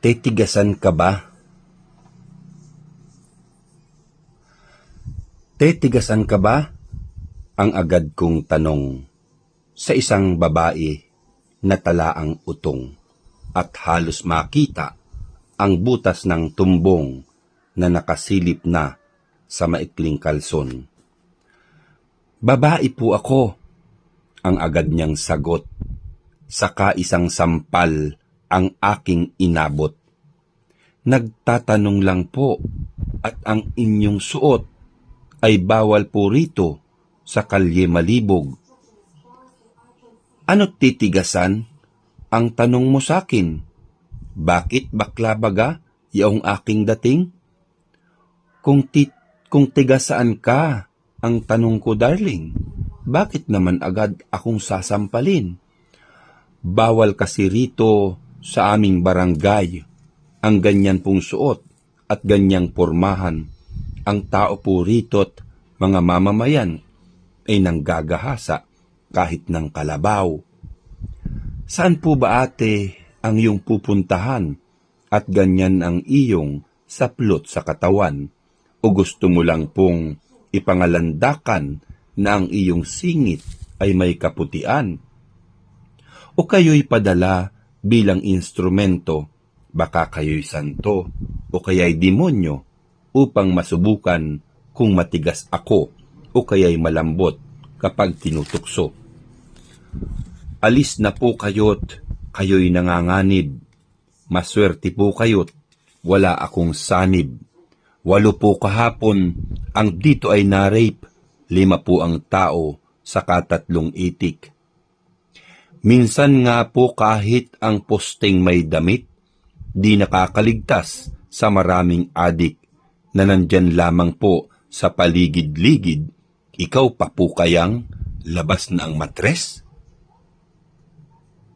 Titigasan ka ba? Titigasan ka ba? Ang agad kong tanong sa isang babae na talaang utong at halos makita ang butas ng tumbong na nakasilip na sa maikling kalson. Babae po ako, ang agad niyang sagot. Saka isang sampal ang aking inabot. Nagtatanong lang po at ang inyong suot ay bawal po rito sa Kalye Malibog. Ano't titigasan? Ang tanong mo sakin, bakit bakla baga yaong aking dating? Kung tigasaan ka, ang tanong ko darling, bakit naman agad akong sasampalin? Bawal kasi rito sa aming barangay ang ganyan pong suot at ganyang pormahan. Ang tao po rito't mga mamamayan ay nanggagahasa kahit ng kalabaw. Saan po ba ate ang iyong pupuntahan at ganyan ang iyong saplot sa katawan? O gusto mo lang pong ipangalandakan na ang iyong singit ay may kaputian? O kayo'y padala bilang instrumento, baka kayo'y santo o kaya'y demonyo upang masubukan kung matigas ako o kaya'y malambot kapag tinutukso. Alis na po kayo't kayo'y nanganganib. Maswerte po kayo't wala akong sanib. 8 po kahapon ang dito ay na-rape, 5 po ang tao saka 3 itik. Minsan nga po kahit ang posting may damit, di nakakaligtas sa maraming adik na nandyan lamang po sa paligid-ligid. Ikaw pa po kayang labas na ang matres?